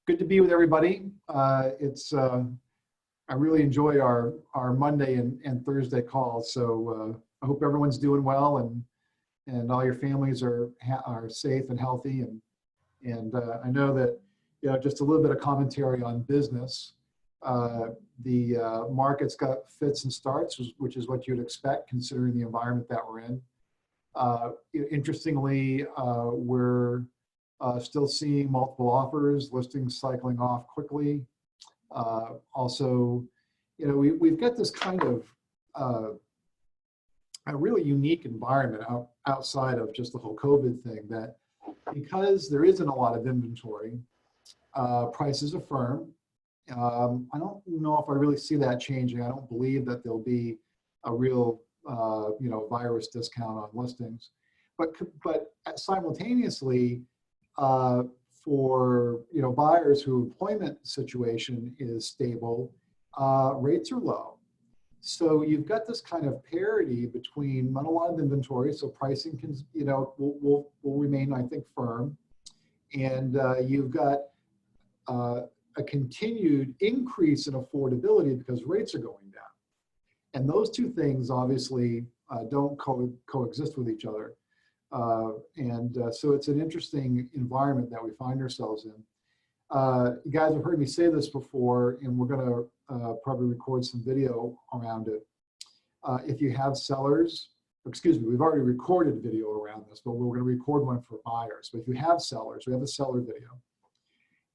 Good to be with everybody. I really enjoy our Monday and Thursday calls. So I hope everyone's doing well and all your families are safe and healthy. And I know that, just a little bit of commentary on business. The market's got fits and starts, which is what you'd expect considering the environment that we're in. Interestingly, we're still seeing multiple offers, listings cycling off quickly. Also, we've got this kind of a really unique environment outside of just the whole COVID thing, that because there isn't a lot of inventory, prices are firm. I don't know if I really see that changing. I don't believe that there'll be a real virus discount on listings, but simultaneously, for buyers whose employment situation is stable, rates are low. So you've got this kind of parity between not a lot of inventory, so pricing can will remain, I think, firm, and you've got a continued increase in affordability because rates are going down, and those two things obviously don't coexist with each other. So it's an interesting environment that we find ourselves in. You guys have heard me say this before, and we're going to probably record some video around it. If you have sellers, we've already recorded video around this, but we're going to record one for buyers. But if you have sellers, we have a seller video.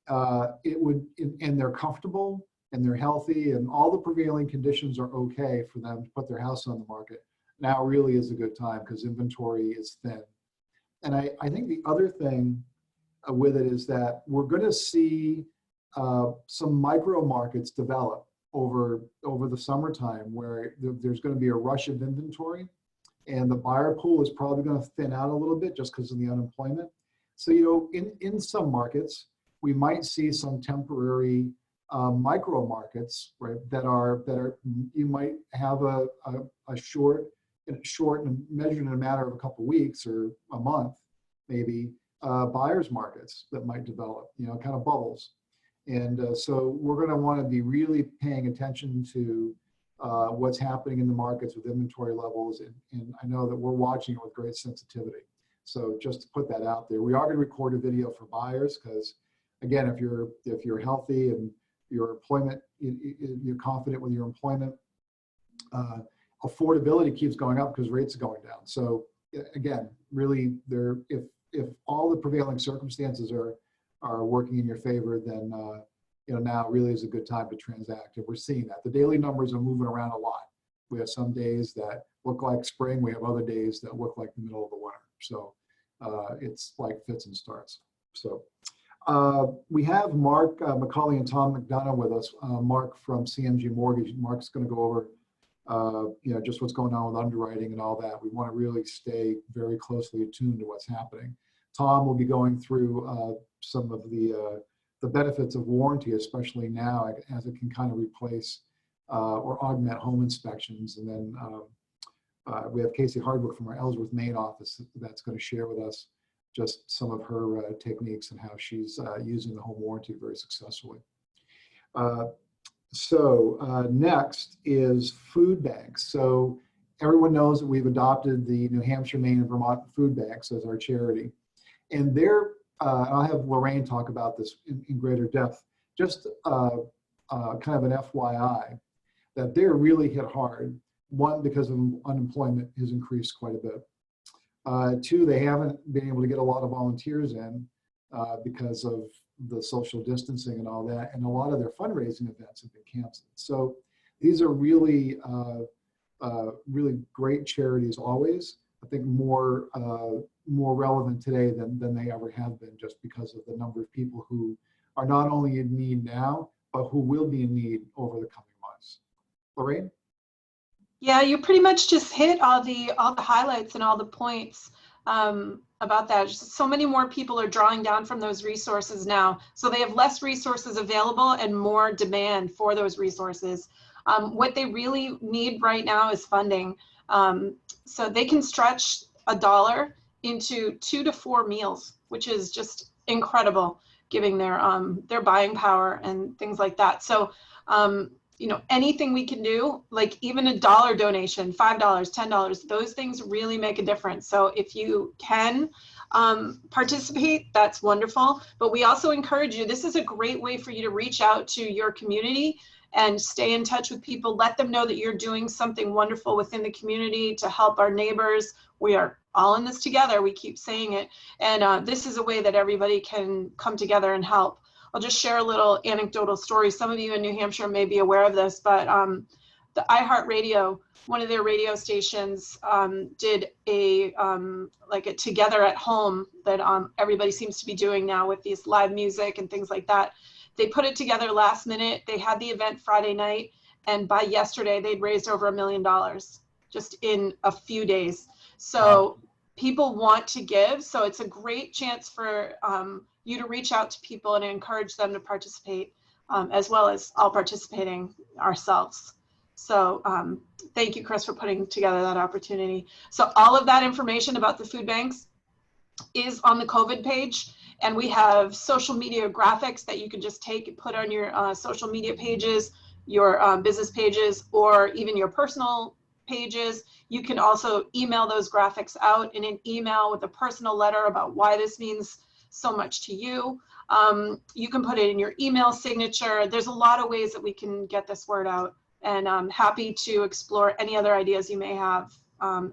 And they're comfortable and they're healthy and all the prevailing conditions are okay for them to put their house on the market. Now really is a good time because inventory is thin. And I think the other thing with it is that we're going to see some micro markets develop over the summertime where there's going to be a rush of inventory and the buyer pool is probably going to thin out a little bit just because of the unemployment. So, in some markets, we might see some temporary micro markets, right, that are you might have a short and measured in a matter of a couple of weeks or a month, maybe buyers markets that might develop, kind of bubbles. And so we're going to want to be really paying attention to what's happening in the markets with inventory levels. And I know that we're watching it with great sensitivity. So just to put that out there, we are going to record a video for buyers because, again, if you're healthy and your employment, you're confident with your employment, affordability keeps going up because rates are going down. So again, really, if all the prevailing circumstances are working in your favor, then now really is a good time to transact. And we're seeing that the daily numbers are moving around a lot. We have some days that look like spring. We have other days that look like the middle of the winter. So it's like fits and starts. So we have Mark McCauley and Tom McDonough with us. Mark from CMG Mortgage. Mark's going to go over just what's going on with underwriting and all that. We want to really stay very closely attuned to what's happening. Tom will be going through some of the benefits of warranty, especially now as it can kind of replace or augment home inspections. And then we have Casey Hardwick from our Ellsworth, Maine office that's going to share with us just some of her techniques and how she's using the home warranty very successfully. Next is food banks. So everyone knows that we've adopted the New Hampshire, Maine, and Vermont food banks as our charity. And I'll have Lorraine talk about this in greater depth, just kind of an FYI, that they're really hit hard. One, because of unemployment has increased quite a bit. Two, they haven't been able to get a lot of volunteers in because of the social distancing and all that, and a lot of their fundraising events have been canceled. So these are really, really great charities always. I think more relevant today than they ever have been, just because of the number of people who are not only in need now, but who will be in need over the coming months. Lorraine? Yeah, you pretty much just hit all the highlights and all the points about that. Just so many more people are drawing down from those resources now. So they have less resources available and more demand for those resources. What they really need right now is funding. So they can stretch $1 into 2 to 4 meals, which is just incredible. giving their buying power and things like that. So, you know, anything we can do, like even a dollar donation, $5, $10, those things really make a difference. So if you can participate, that's wonderful. But we also encourage you, this is a great way for you to reach out to your community and stay in touch with people. Let them know that you're doing something wonderful within the community to help our neighbors. We are all in this together. We keep saying it. And this is a way that everybody can come together and help. I'll just share a little anecdotal story. Some of you in New Hampshire may be aware of this, but the iHeartRadio, one of their radio stations, did a like a together at home that everybody seems to be doing now with these live music and things like that. They put it together last minute. They had the event Friday night, and by yesterday they'd raised over $1 million just in a few days. So people want to give, so it's a great chance for you to reach out to people and encourage them to participate, as well as all participating ourselves. So thank you, Chris, for putting together that opportunity. So all of that information about the food banks is on the COVID page, and we have social media graphics that you can just take and put on your social media pages, your business pages, or even your personal pages. You can also email those graphics out in an email with a personal letter about why this means so much to you. You can put it in your email signature. There's a lot of ways that we can get this word out, and I'm happy to explore any other ideas you may have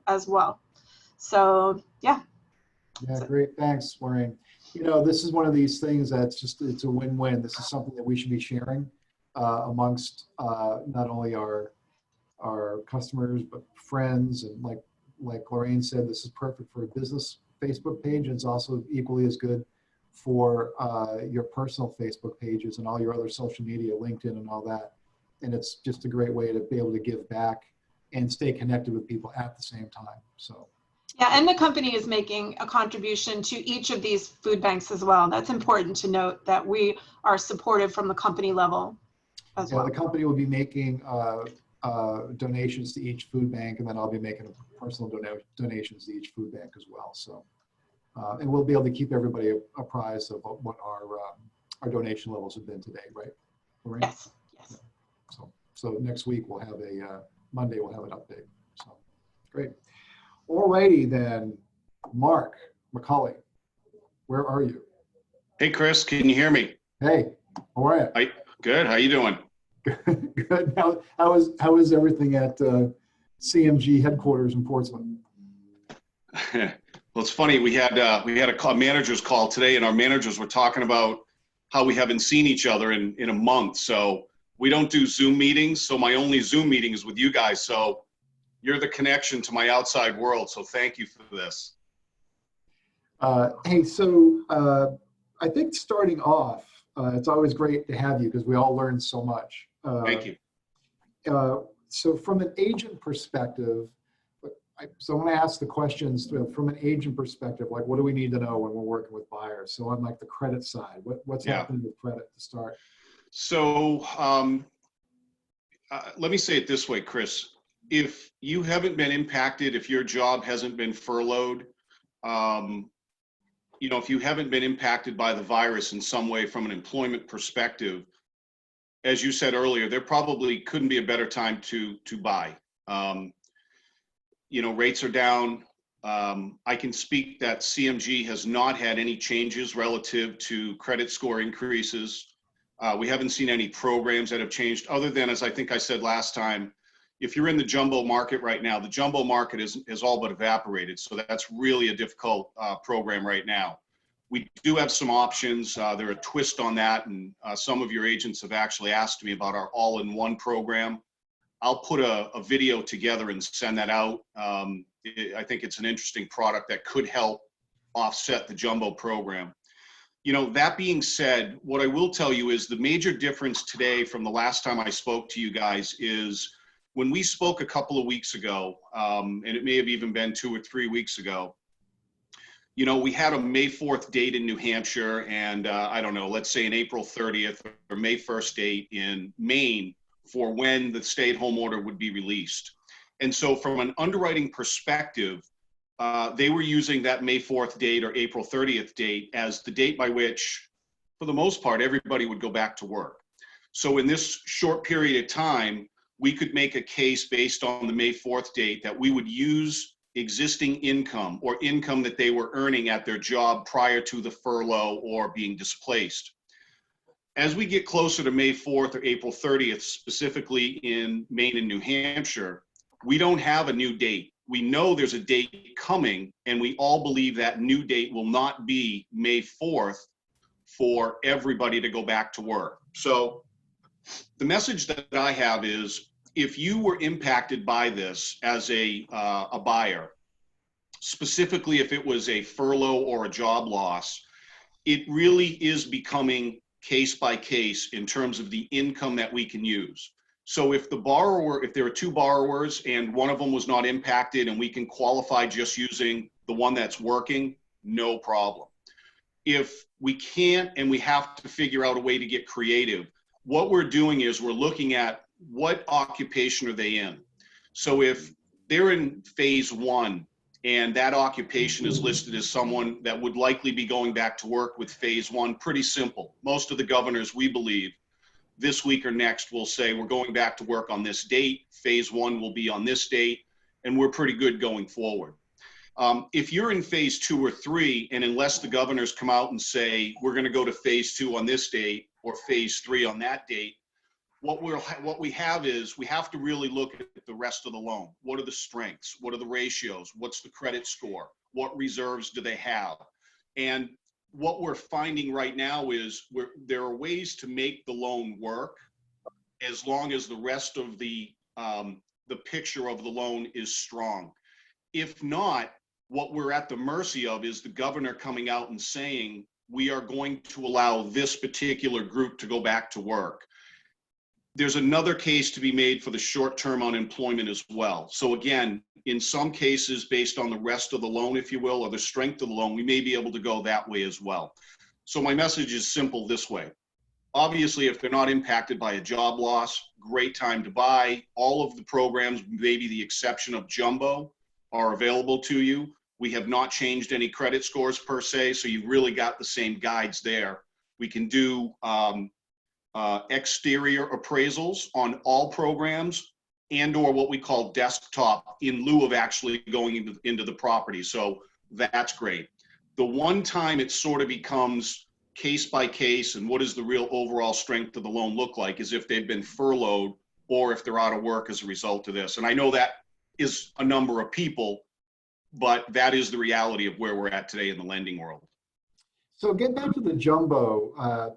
as well. So yeah. Yeah, great. Thanks, Maureen. You know, this is one of these things that's just, it's a win-win. This is something that we should be sharing amongst not only our customers, but friends. And like Lorraine said, this is perfect for a business Facebook page. It's also equally as good for your personal Facebook pages and all your other social media, LinkedIn and all that. And it's just a great way to be able to give back and stay connected with people at the same time. So. Yeah, and the company is making a contribution to each of these food banks as well. That's important to note, that we are supported from the company level as well. The company will be making donations to each food bank, and then I'll be making personal donations to each food bank as well. So, and we'll be able to keep everybody apprised of what our donation levels have been today, right, Lorraine? Yes. Yes. Yeah. So next week we'll have Monday we'll have an update. So great. Alrighty then, Mark McCulley, where are you? Hey, Chris, can you hear me? Hey, how are you? Hi, good. How you doing? Good. How is everything at CMG headquarters in Portsmouth? Well, it's funny. We had a manager's call today, and our managers were talking about how we haven't seen each other in a month. So we don't do Zoom meetings. So my only Zoom meeting is with you guys. So you're the connection to my outside world. So thank you for this. Hey, so I think starting off, it's always great to have you because we all learn so much. Thank you. So from an agent perspective, so I want to ask the questions from an agent perspective, like what do we need to know when we're working with buyers? So on like the credit side, what's happening with credit to start? So let me say it this way, Chris. If you haven't been impacted, if your job hasn't been furloughed, you know, if you haven't been impacted by the virus in some way from an employment perspective, as you said earlier, there probably couldn't be a better time to buy. You know, rates are down. I can speak that CMG has not had any changes relative to credit score increases. We haven't seen any programs that have changed other than, as I think I said last time, if you're in the jumbo market right now, the jumbo market is all but evaporated. So that's really a difficult program right now. We do have some options. There are a twist on that. And some of your agents have actually asked me about our all-in-one program. I'll put a video together and send that out. I think it's an interesting product that could help offset the jumbo program. You know, that being said, what I will tell you is the major difference today from the last time I spoke to you guys is when we spoke a couple of weeks ago, and it may have even been 2 or 3 weeks ago, you know, we had a May 4th date in New Hampshire and I don't know, let's say an April 30th or May 1st date in Maine for when the stay-at-home order would be released. And so from an underwriting perspective, they were using that May 4th date or April 30th date as the date by which for the most part, everybody would go back to work. So in this short period of time, we could make a case based on the May 4th date that we would use existing income or income that they were earning at their job prior to the furlough or being displaced. As we get closer to May 4th or April 30th, specifically in Maine and New Hampshire, we don't have a new date. We know there's a date coming, and we all believe that new date will not be May 4th for everybody to go back to work. So the message that I have is, if you were impacted by this as a buyer, specifically if it was a furlough or a job loss, it really is becoming case by case in terms of the income that we can use. So if there are two borrowers and one of them was not impacted and we can qualify just using the one that's working, no problem. If we can't and we have to figure out a way to get creative, what we're doing is we're looking at what occupation are they in. So if they're in phase 1 and that occupation is listed as someone that would likely be going back to work with phase 1, pretty simple. Most of the governors, we believe, this week or next will say we're going back to work on this date, phase 1 will be on this date, and we're pretty good going forward. If you're in phase 2 or 3, and unless the governors come out and say we're going to go to phase 2 on this date or phase 3 on that date, what we have is we have to really look at the rest of the loan. What are the strengths? What are the ratios? What's the credit score? What reserves do they have? And what we're finding right now is there are ways to make the loan work as long as the rest of the picture of the loan is strong. If not, what we're at the mercy of is the governor coming out and saying, we are going to allow this particular group to go back to work. There's another case to be made for the short-term unemployment as well. So again, in some cases, based on the rest of the loan, if you will, or the strength of the loan, we may be able to go that way as well. So my message is simple this way. Obviously, if they're not impacted by a job loss, great time to buy. All of the programs, maybe the exception of jumbo, are available to you. We have not changed any credit scores per se, so you've really got the same guides there. We can do exterior appraisals on all programs and or what we call desktop in lieu of actually going into the property. So that's great. The one time it sort of becomes case by case and what does the real overall strength of the loan look like is if they've been furloughed or if they're out of work as a result of this. And I know that is a number of people, but that is the reality of where we're at today in the lending world. So get back to the jumbo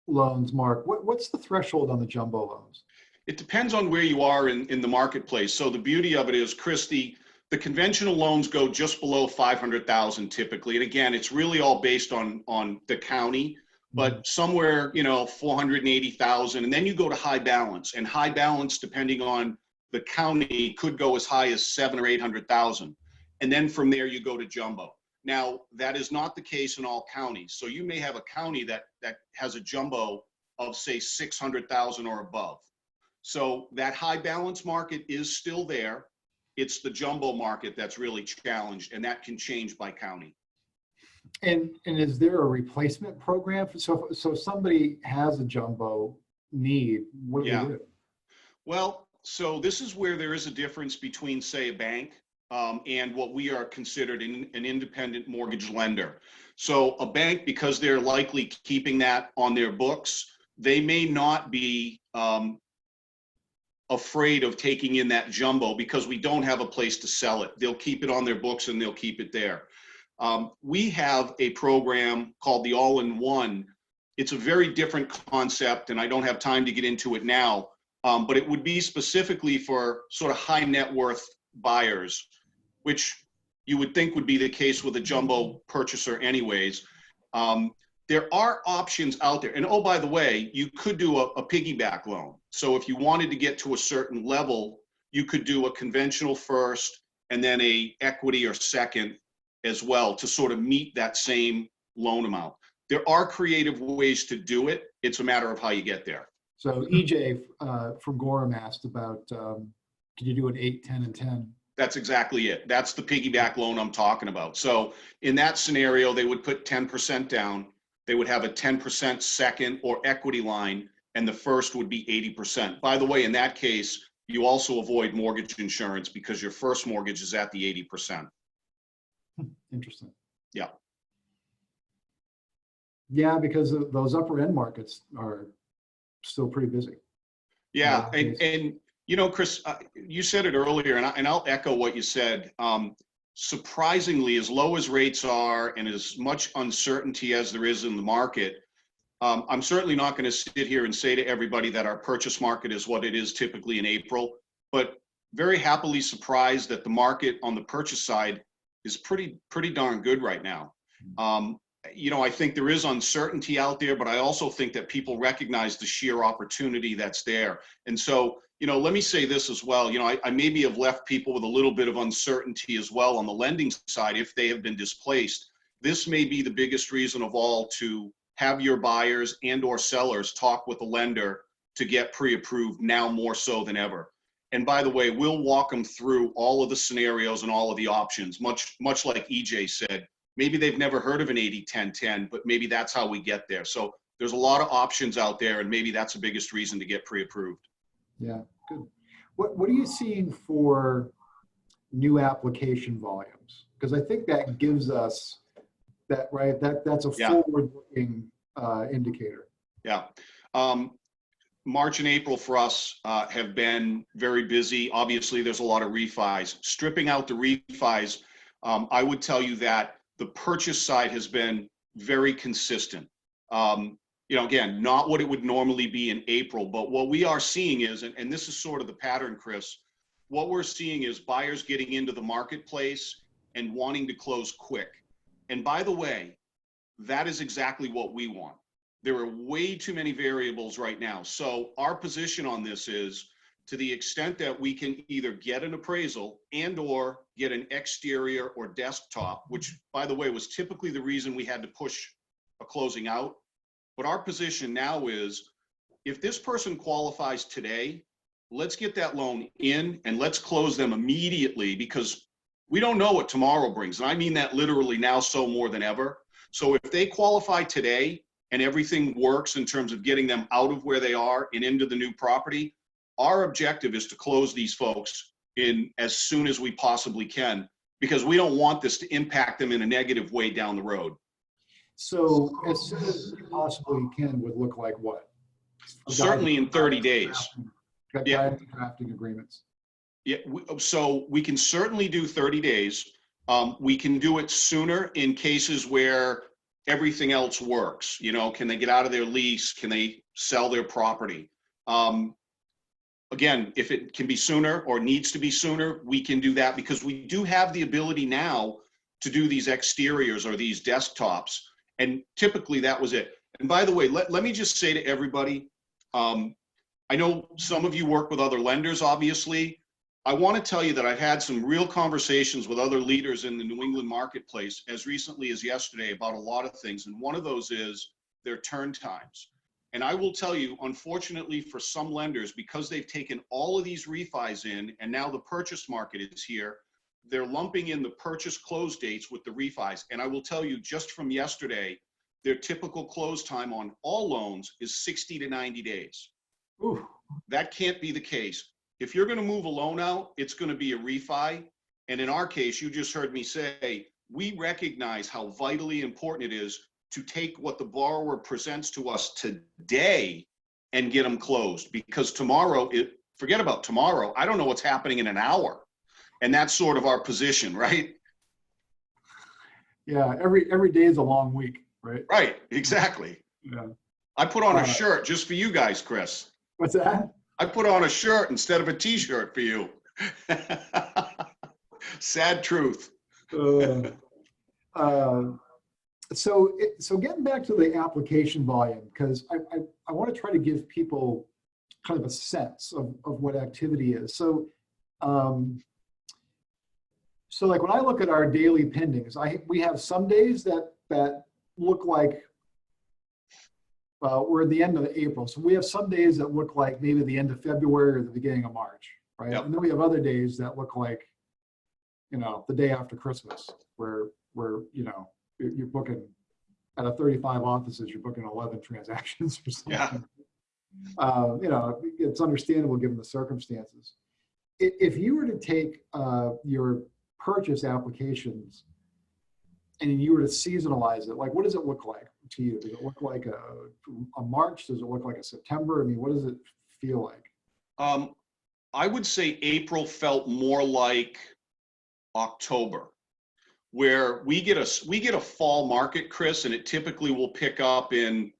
loans, Mark. What's the threshold on the jumbo loans? It depends on where you are in the marketplace. So the beauty of it is, Chris, the conventional loans go just below 500,000 typically. And again, it's really all based on the county, but somewhere, 480,000. And then you go to high balance, and high balance, depending on the county, could go as high as 700,000 or 800,000. And then from there you go to jumbo. Now, that is not the case in all counties. So you may have a county that has a jumbo of, say, 600,000 or above. So that high balance market is still there. It's the jumbo market that's really challenged, and that can change by county. And is there a replacement program? So somebody has a jumbo need, what do they do? Well, so this is where there is a difference between, say, a bank and what we are considered an independent mortgage lender. So a bank, because they're likely keeping that on their books, they may not be afraid of taking in that jumbo because we don't have a place to sell it. They'll keep it on their books and they'll keep it there. We have a program called the All-in-One. It's a very different concept, and I don't have time to get into it now, but it would be specifically for sort of high net worth buyers, which you would think would be the case with a jumbo purchaser anyways. There are options out there. And oh, by the way, you could do a piggyback loan. So if you wanted to get to a certain level, you could do a conventional first and then a equity or second as well to sort of meet that same loan amount. There are creative ways to do it. It's a matter of how you get there. So EJ from Gorham asked about, can you do an 8, 10, and 10? That's exactly it. That's the piggyback loan I'm talking about. So in that scenario, they would put 10% down. they would have a 10% second or equity line, and the first would be 80%. By the way, in that case, you also avoid mortgage insurance because your first mortgage is at the 80%. Interesting. Yeah. Yeah, because those upper end markets are still pretty busy. Yeah, and you know, Chris, you said it earlier, and I'll echo what you said. Surprisingly, as low as rates are and as much uncertainty as there is in the market, I'm certainly not going to sit here and say to everybody that our purchase market is what it is typically in April, but very happily surprised that the market on the purchase side is pretty darn good right now. You know, I think there is uncertainty out there, but I also think that people recognize the sheer opportunity that's there. And so, you know, let me say this as well. You know, I maybe have left people with a little bit of uncertainty as well on the lending side if they have been displaced. This may be the biggest reason of all to have your buyers and or sellers talk with the lender to get pre-approved now more so than ever. And by the way, we'll walk them through all of the scenarios and all of the options, much like EJ said. Maybe they've never heard of an 80-10-10, but maybe that's how we get there. So there's a lot of options out there, and maybe that's the biggest reason to get pre-approved. Yeah, good. What are you seeing for new application volumes? Because I think that gives us that, right? That's a forward-looking indicator. Yeah. March and April for us have been very busy. Obviously, there's a lot of refis. Stripping out the refis, I would tell you that the purchase side has been very consistent. You know, again, not what it would normally be in April, but what we are seeing is, and this is sort of the pattern, Chris, what we're seeing is buyers getting into the marketplace and wanting to close quick. And by the way, that is exactly what we want. There are way too many variables right now. So our position on this is, to the extent that we can either get an appraisal and or get an exterior or desktop, which by the way was typically the reason we had to push a closing out. But our position now is, if this person qualifies today, let's get that loan in and let's close them immediately, because we don't know what tomorrow brings. And I mean that literally now so more than ever. So if they qualify today and everything works in terms of getting them out of where they are and into the new property, our objective is to close these folks in as soon as we possibly can, because we don't want this to impact them in a negative way down the road. So as soon as we possibly can would look like what? Certainly in 30 days. Yeah. Drafting agreements. Yeah, so we can certainly do 30 days. We can do it sooner in cases where everything else works. You know, can they get out of their lease? Can they sell their property? Again, if it can be sooner or needs to be sooner, we can do that, because we do have the ability now to do these exteriors or these desktops. And typically that was it. And by the way, let me just say to everybody, I know some of you work with other lenders, obviously. I want to tell you that I've had some real conversations with other leaders in the New England marketplace as recently as yesterday about a lot of things. And one of those is their turn times. And I will tell you, unfortunately for some lenders, because they've taken all of these refis in and now the purchase market is here, they're lumping in the purchase close dates with the refis. And I will tell you, just from yesterday, their typical close time on all loans is 60 to 90 days. Ooh. That can't be the case. If you're going to move a loan out, it's going to be a refi. And in our case, you just heard me say, we recognize how vitally important it is to take what the borrower presents to us today and get them closed, because tomorrow, forget about tomorrow. I don't know what's happening in an hour. And that's sort of our position, right? Yeah, every day is a long week, right? Right, exactly. Yeah. I put on a shirt just for you guys, Chris. What's that? I put on a shirt instead of a t-shirt for you. Sad truth. So getting back to the application volume, because I want to try to give people kind of a sense of what activity is. So like when I look at our daily pendings, we have some days that look like we're at the end of April. So we have some days that look like maybe the end of February or the beginning of March, right? Yep. And then we have other days that look like, you know, the day after Christmas, where you know, you're booking out of 35 offices, you're booking 11 transactions or something. It's understandable given the circumstances. If you were to take your purchase applications and you were to seasonalize it, like what does it look like to you? Does it look like a March? Does it look like a September? I mean, what does it feel like? I would say April felt more like October, where we get a fall market, Chris, and it typically will pick up in,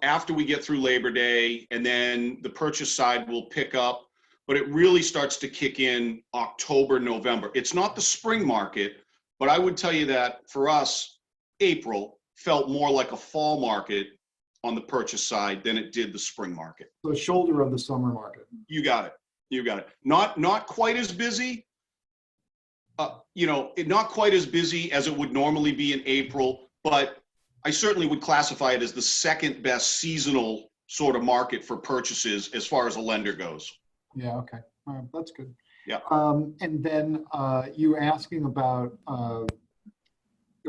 after we get through Labor Day, and then the purchase side will pick up, but it really starts to kick in October, November. It's not the spring market, but I would tell you that for us, April felt more like a fall market on the purchase side than it did the spring market. The shoulder of the summer market. You got it. Not quite as busy, not quite as busy as it would normally be in April, but I certainly would classify it as the second best seasonal sort of market for purchases as far as a lender goes. Yeah, okay. All right, that's good. Yeah. And then you were asking about, or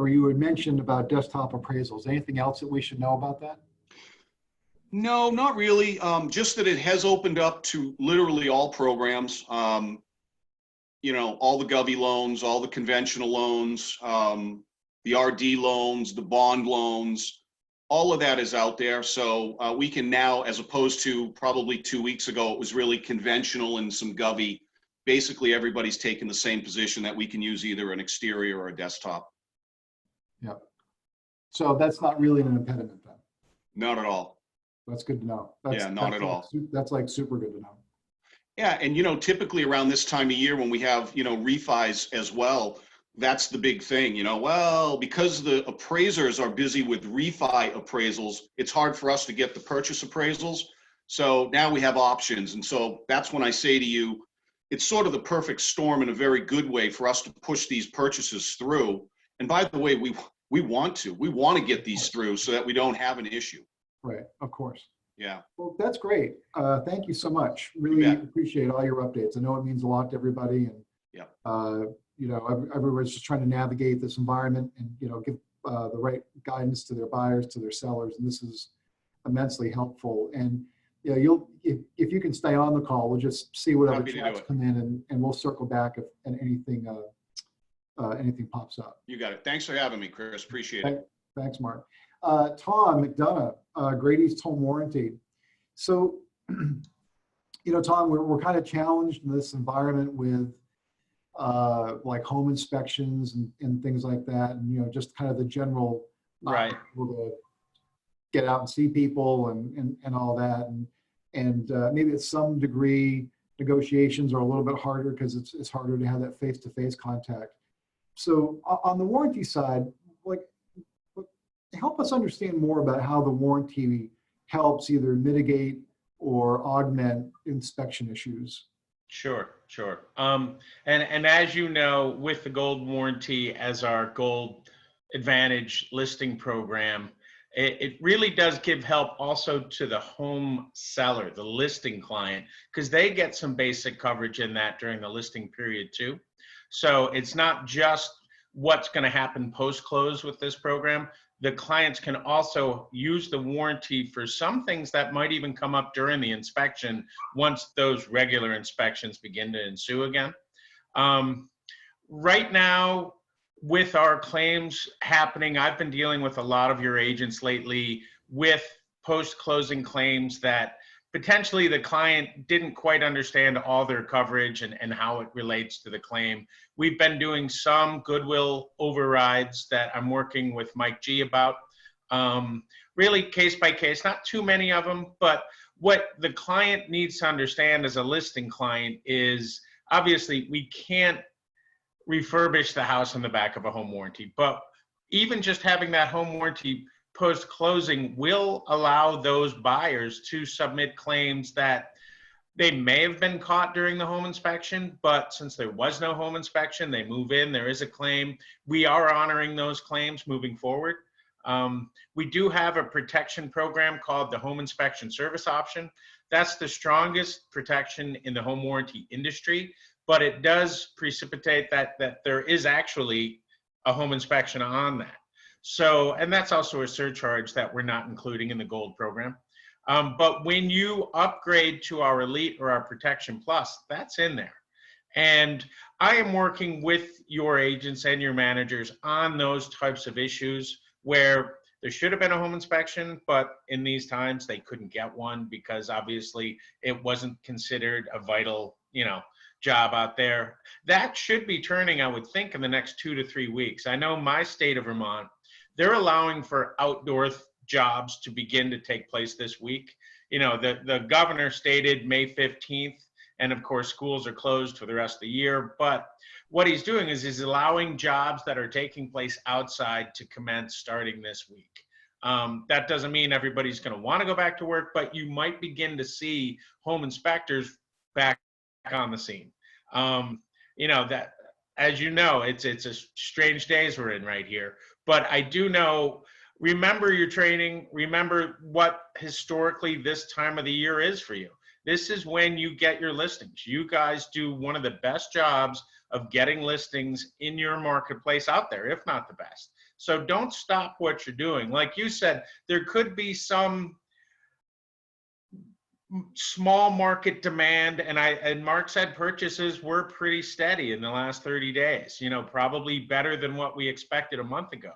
you had mentioned about desktop appraisals. Anything else that we should know about that? No, not really. Just that it has opened up to literally all programs. All the Govy loans, all the conventional loans, the RD loans, the bond loans, all of that is out there. So we can now, as opposed to probably 2 weeks ago, it was really conventional and some Govy. Basically, everybody's taken the same position that we can use either an exterior or a desktop. Yeah. So that's not really an impediment then? Not at all. That's good to know. Not at all. That's like super good to know. Yeah, and typically around this time of year when we have, refis as well, that's the big thing, because the appraisers are busy with refi appraisals, it's hard for us to get the purchase appraisals. So now we have options. And so that's when I say to you, it's sort of the perfect storm in a very good way for us to push these purchases through. And by the way, we want to get these through so that we don't have an issue. Right, of course. Yeah. Well, that's great. Thank you so much. Really appreciate all your updates. I know it means a lot to everybody, and everybody's just trying to navigate this environment and give the right guidance to their buyers, to their sellers, and this is immensely helpful. And if you can stay on the call, we'll just see what other chats come in, and we'll circle back if anything pops up. You got it. Thanks for having me, Chris. Appreciate it. Thanks, Mark. Tom McDonough, Grady's Home Warranty. So, Tom, we're kind of challenged in this environment with like home inspections and things like that, and just kind of the general right to get out and see people and all that, and maybe at some degree negotiations are a little bit harder because it's harder to have that face-to-face contact. So on the warranty side, help us understand more about how the warranty helps either mitigate or augment inspection issues. Sure. And as you know, with the Gold Warranty as our Gold Advantage listing program, it really does give help also to the home seller, the listing client, because they get some basic coverage in that during the listing period too. So it's not just what's going to happen post-close with this program. The clients can also use the warranty for some things that might even come up during the inspection once those regular inspections begin to ensue again. Right now, with our claims happening, I've been dealing with a lot of your agents lately with post-closing claims that potentially the client didn't quite understand all their coverage and how it relates to the claim. We've been doing some goodwill overrides that I'm working with Mike G about. Really case by case, not too many of them, but what the client needs to understand as a listing client is obviously we can't refurbish the house on the back of a home warranty, but even just having that home warranty post-closing will allow those buyers to submit claims that they may have been caught during the home inspection, but since there was no home inspection, they move in, there is a claim. We are honoring those claims moving forward. We do have a protection program called the Home Inspection Service Option. That's the strongest protection in the home warranty industry, but it does precipitate that there is actually a home inspection on that. So, and that's also a surcharge that we're not including in the gold program. But when you upgrade to our elite or our protection plus, that's in there. And I am working with your agents and your managers on those types of issues where there should have been a home inspection, but in these times they couldn't get one because obviously it wasn't considered a vital, job out there. That should be turning, I would think, in the next 2 to 3 weeks. I know my state of Vermont, they're allowing for outdoor jobs to begin to take place this week. The governor stated May 15th, and of course schools are closed for the rest of the year. But what he's doing is he's allowing jobs that are taking place outside to commence starting this week. That doesn't mean everybody's going to want to go back to work, but you might begin to see home inspectors back on the scene. That, as you know, it's a strange days we're in right here. But I do know, remember your training, remember what historically this time of the year is for you. This is when you get your listings. You guys do one of the best jobs of getting listings in your marketplace out there, if not the best. So don't stop what you're doing. Like you said, there could be some small market demand, and Mark said purchases were pretty steady in the last 30 days, probably better than what we expected a month ago.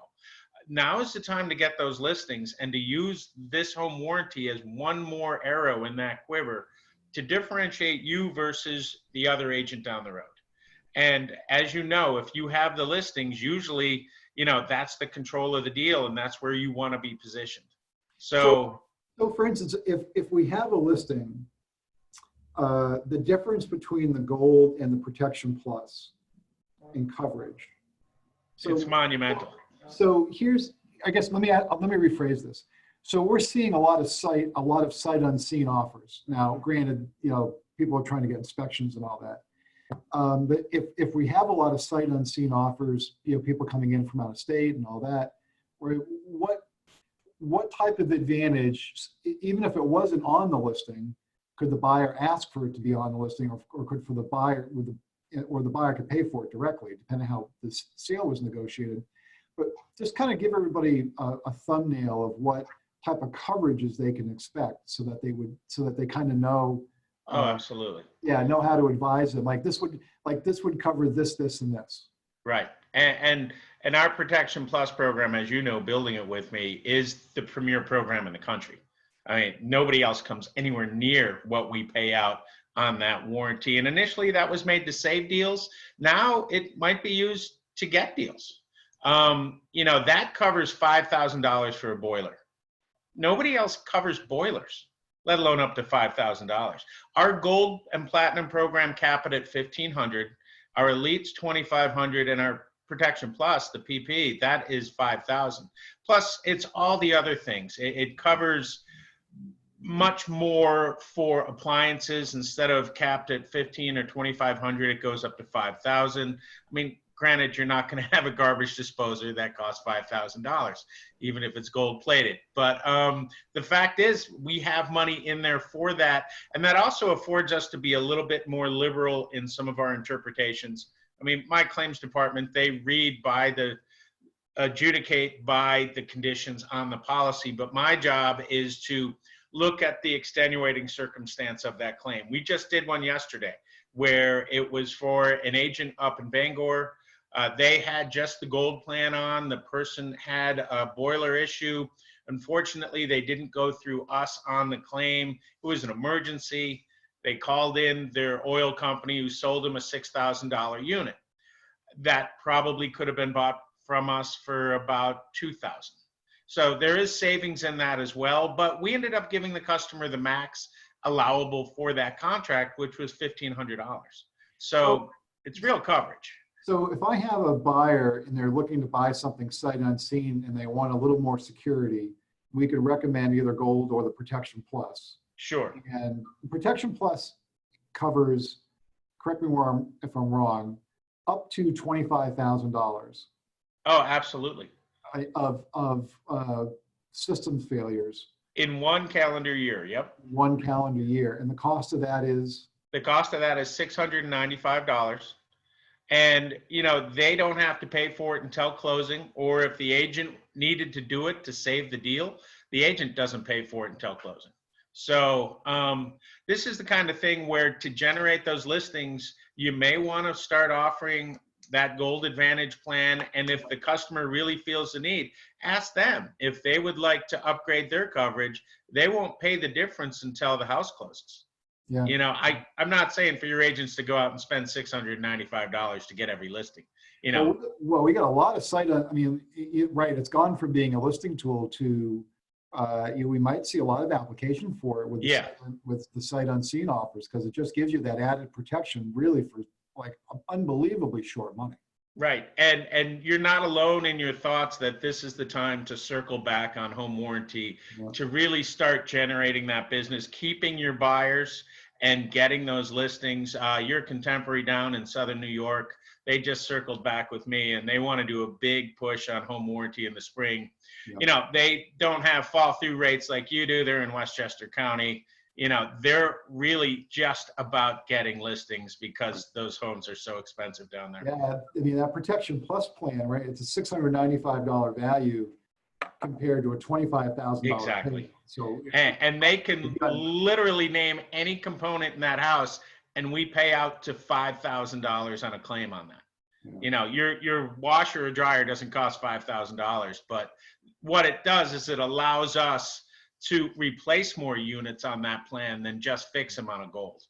Now is the time to get those listings and to use this home warranty as one more arrow in that quiver to differentiate you versus the other agent down the road. And as you know, if you have the listings, usually, that's the control of the deal, and that's where you want to be positioned. So for instance, if we have a listing, the difference between the gold and the protection plus in coverage. So it's monumental. So I guess let me rephrase this. So we're seeing a lot of sight unseen offers. Now, granted, people are trying to get inspections and all that. But if we have a lot of sight unseen offers, people coming in from out of state and all that, what type of advantage, even if it wasn't on the listing, could the buyer ask for it to be on the listing, or could the buyer could pay for it directly, depending on how this sale was negotiated? But just kind of give everybody a thumbnail of what type of coverages they can expect, so that they kind of know. Oh, absolutely. Yeah, know how to advise them. Like this would cover this, and this. Right. And our Protection Plus program, as you know, building it with me, is the premier program in the country. I mean, nobody else comes anywhere near what we pay out on that warranty. And initially that was made to save deals. Now it might be used to get deals. That covers $5,000 for a boiler. Nobody else covers boilers, let alone up to $5,000. Our gold and platinum program cap it at $1,500. Our elite's $2,500, and our Protection Plus, the PP, that is $5,000. Plus, it's all the other things. It covers much more for appliances. Instead of capped at $1,500 or $2,500, it goes up to $5,000. I mean, granted, you're not going to have a garbage disposer that costs $5,000, even if it's gold plated. But the fact is, we have money in there for that. And that also affords us to be a little bit more liberal in some of our interpretations. I mean, my claims department, they adjudicate by the conditions on the policy. But my job is to look at the extenuating circumstance of that claim. We just did one yesterday where it was for an agent up in Bangor. They had just the gold plan on. The person had a boiler issue. Unfortunately, they didn't go through us on the claim. It was an emergency. They called in their oil company, who sold them a $6,000 unit. That probably could have been bought from us for about $2,000. So there is savings in that as well. But we ended up giving the customer the max allowable for that contract, which was $1,500. So it's real coverage. So if I have a buyer and they're looking to buy something sight unseen and they want a little more security, we could recommend either gold or the Protection Plus. Sure. And Protection Plus covers, correct me if I'm wrong, up to $25,000. Oh, absolutely. Of system failures. In one calendar year, yep. One calendar year. And the cost of that is? The cost of that is $695. And, you know, they don't have to pay for it until closing, or if the agent needed to do it to save the deal, the agent doesn't pay for it until closing. So this is the kind of thing where to generate those listings, you may want to start offering that Gold Advantage plan. And if the customer really feels the need, ask them if they would like to upgrade their coverage. They won't pay the difference until the house closes. Yeah. You know, I'm not saying for your agents to go out and spend $695 to get every listing, you know. Well, we got a lot of site, I mean, right, it's gone from being a listing tool to, we might see a lot of application for it with the sight unseen offers, because it just gives you that added protection really for like unbelievably short money. Right. And you're not alone in your thoughts that this is the time to circle back on home warranty, to really start generating that business, keeping your buyers and getting those listings. Your contemporary down in Southern New York, they just circled back with me and they want to do a big push on home warranty in the spring. You know, they don't have fall through rates like you do. They're in Westchester County. You know, they're really just about getting listings because those homes are so expensive down there. Yeah, I mean, that Protection Plus plan, right? It's a $695 value compared to a $25,000. Exactly. payment. So, and they can literally name any component in that house, and we pay out to $5,000 on a claim on that. Yeah. You know, your washer or dryer doesn't cost $5,000, but what it does is it allows us to replace more units on that plan than just fix them on a Gold,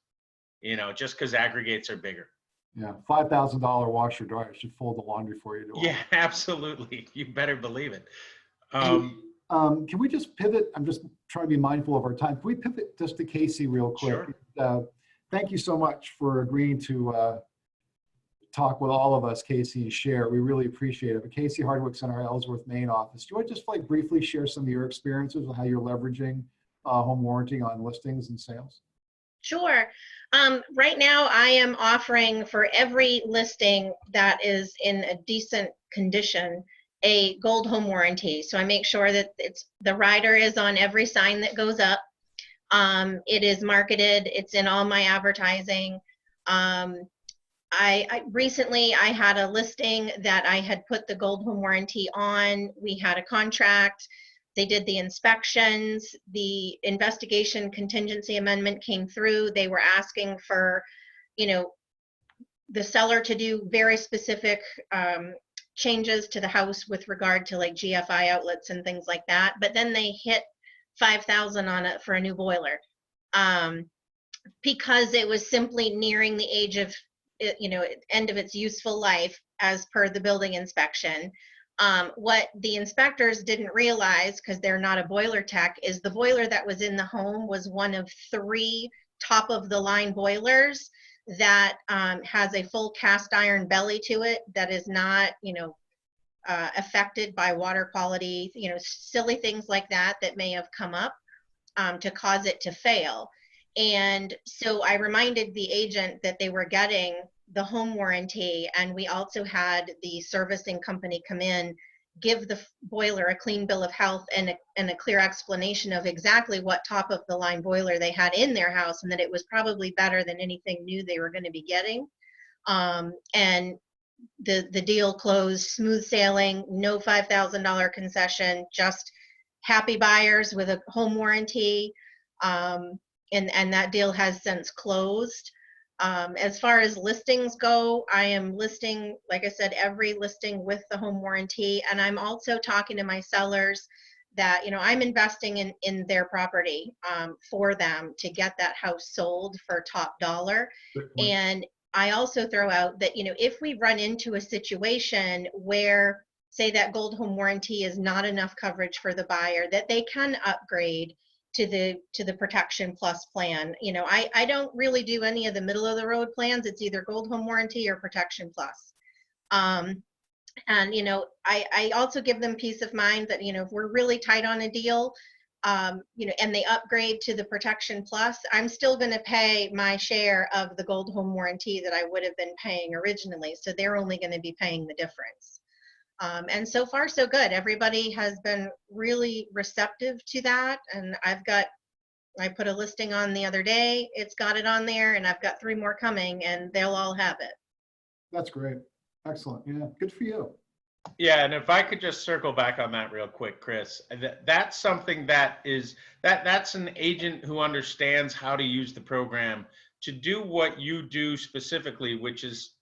you know, just because aggregates are bigger. Yeah, $5,000 washer dryer should fold the laundry for you. Yeah, absolutely. You better believe it. Can we just pivot? I'm just trying to be mindful of our time. Can we pivot just to Casey real quick? Sure. Thank you so much for agreeing to talk with all of us, Casey, and share. We really appreciate it. But Casey Hardwick's in our Ellsworth, Maine office. Do you want to just like briefly share some of your experiences with how you're leveraging home warranty on listings and sales? Sure. Right now, I am offering for every listing that is in a decent condition a Gold home warranty. So I make sure that the rider is on every sign that goes up. It is marketed. It's in all my advertising. I recently had a listing that I had put the Gold home warranty on. We had a contract. They did the inspections. The investigation contingency amendment came through. They were asking for, you know, the seller to do very specific changes to the house with regard to like GFI outlets and things like that. But then they hit $5,000 on it for a new boiler because it was simply nearing the age of, you know, end of its useful life as per the building inspection. What the inspectors didn't realize, because they're not a boiler tech, is the boiler that was in the home was one of 3 top of the line boilers that has a full cast iron belly to it that is not, you know, affected by water quality, you know, silly things like that that may have come up to cause it to fail. And so I reminded the agent that they were getting the home warranty, and we also had the servicing company come in, give the boiler a clean bill of health and a clear explanation of exactly what top of the line boiler they had in their house, and that it was probably better than anything new they were going to be getting. And the deal closed, smooth sailing, no $5,000 concession, just happy buyers with a home warranty. And that deal has since closed. As far as listings go, I am listing, like I said, every listing with the home warranty. And I'm also talking to my sellers that, you know, I'm investing in their property for them to get that house sold for top dollar. And I also throw out that, you know, if we run into a situation where, say, that Gold home warranty is not enough coverage for the buyer, that they can upgrade to the Protection Plus plan. You know, I don't really do any of the middle of the road plans. It's either Gold home warranty or Protection Plus. And, you know, I also give them peace of mind that, you know, if we're really tight on a deal, you know, and they upgrade to the Protection Plus, I'm still going to pay my share of the Gold home warranty that I would have been paying originally. So they're only going to be paying the difference. And so far, so good. Everybody has been really receptive to that. And I put a listing on the other day. It's got it on there, and I've got 3 more coming, and they'll all have it. That's great. Excellent. Yeah, good for you. Yeah, and if I could just circle back on that real quick, Chris, that's something that's an agent who understands how to use the program to do what you do specifically, which is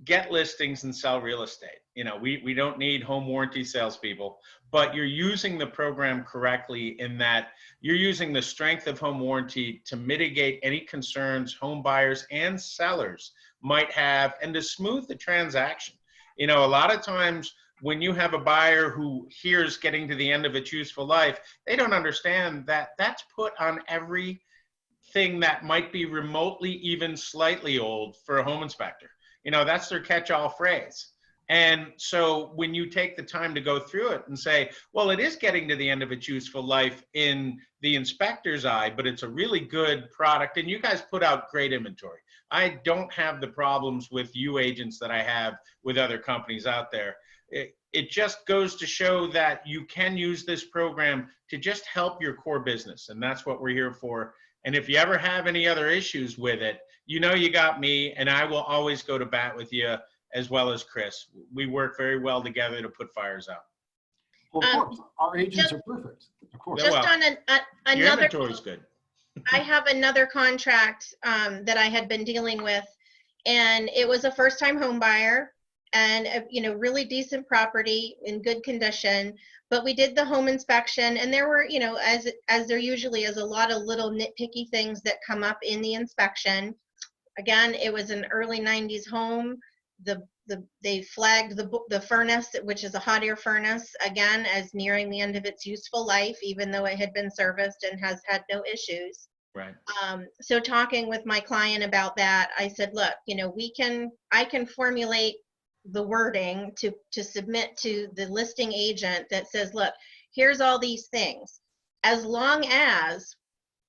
get listings and sell real estate. You know, we don't need home warranty salespeople, but you're using the program correctly in that you're using the strength of home warranty to mitigate any concerns home buyers and sellers might have and to smooth the transaction. You know, a lot of times when you have a buyer who hears getting to the end of its useful life, they don't understand that that's put on everything that might be remotely even slightly old for a home inspector. You know, that's their catch-all phrase. And so when you take the time to go through it and say, well, it is getting to the end of its useful life in the inspector's eye, but it's a really good product. And you guys put out great inventory. I don't have the problems with you agents that I have with other companies out there. It just goes to show that you can use this program to just help your core business. And that's what we're here for. And if you ever have any other issues with it, you know you got me, and I will always go to bat with you as well as Chris. We work very well together to put fires out. Well, of course, our agents are perfect. Of course. Just well, on Your another, inventory is good. I have another contract that I had been dealing with, and it was a first-time home buyer, and you know, really decent property in good condition. But we did the home inspection, and there were, you know, as there usually is, a lot of little nitpicky things that come up in the inspection. Again, it was an early 90s home. They flagged the furnace, which is a hot air furnace, again, as nearing the end of its useful life, even though it had been serviced and has had no issues. Right. So talking with my client about that, I said, look, you know, I can formulate the wording to submit to the listing agent that says, look, here's all these things. As long as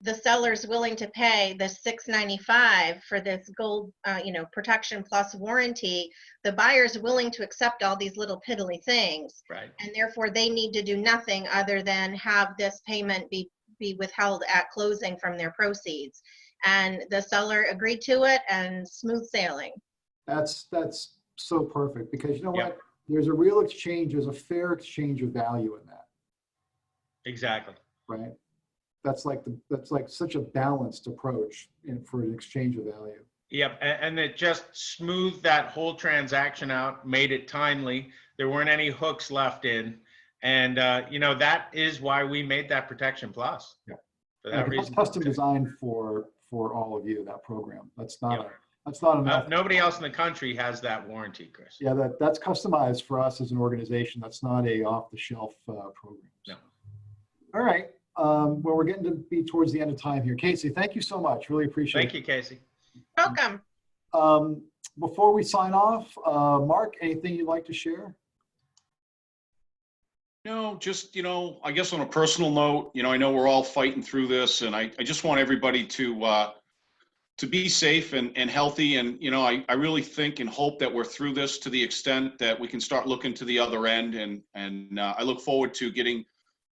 the seller's willing to pay the $695 for this gold, you know, protection plus warranty, the buyer's willing to accept all these little piddly things. Right. And therefore they need to do nothing other than have this payment be withheld at closing from their proceeds. And the seller agreed to it, and smooth sailing. That's so perfect, because you know Yeah. what? There's a real exchange, there's a fair exchange of value in that, Exactly. right? That's like such a balanced approach for an exchange of value. Yep, and it just smoothed that whole transaction out, made it timely. There weren't any hooks left in. And, you know, that is why we made that Protection Plus. Yeah. For that That's reason. custom designed for all of you, that program. That's not Yep. that's not enough. Nobody else in the country has that warranty, Chris. Yeah, that's customized for us as an organization. That's not a off-the-shelf program. No. All right. Well, we're getting to be towards the end of time here. Casey, thank you so much. Really appreciate Thank you, Casey. Welcome. it. Before we sign off, Mark, anything you'd like to share? No, just, you know, I guess on a personal note, you know, I know we're all fighting through this, and I just want everybody to be safe and healthy. And, you know, I really think and hope that we're through this to the extent that we can start looking to the other end. And I look forward to getting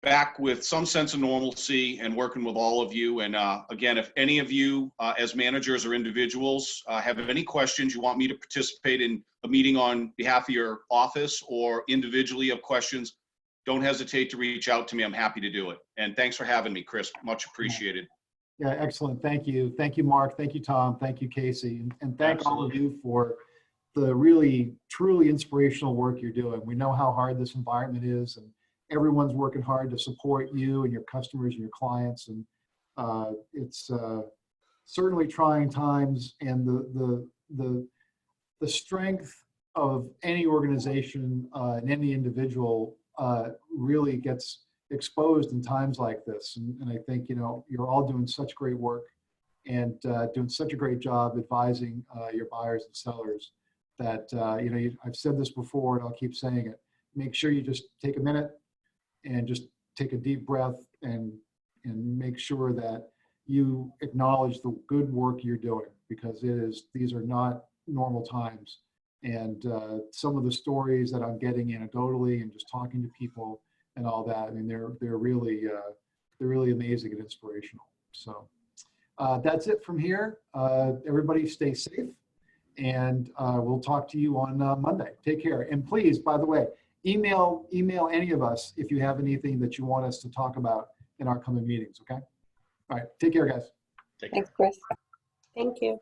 back with some sense of normalcy and working with all of you. And again, if any of you as managers or individuals have any questions, you want me to participate in a meeting on behalf of your office, or individually have questions, don't hesitate to reach out to me. I'm happy to do it. And thanks for having me, Chris. Much appreciated. Yeah, excellent. Thank you. Thank you, Mark. Thank you, Tom. Thank you, Casey. And thank all of you for the really, truly inspirational work you're doing. We know how hard this environment is, and everyone's working hard to support you and your customers and your clients. And it's certainly trying times, and the strength of any organization and any individual really gets exposed in times like this. And I think, you know, you're all doing such great work and doing such a great job advising your buyers and sellers that, you know, I've said this before and I'll keep saying it. Make sure you just take a minute and just take a deep breath and make sure that you acknowledge the good work you're doing, because these are not normal times. And some of the stories that I'm getting anecdotally and just talking to people and all that, I mean, they're really amazing and inspirational. So that's it from here. Everybody stay safe, And we'll talk to you on Monday. Take care. And please, by the way, email any of us if you have anything that you want us to talk about in our coming meetings, okay? All right, take care, guys. Take care. Thanks, Chris. Thank you.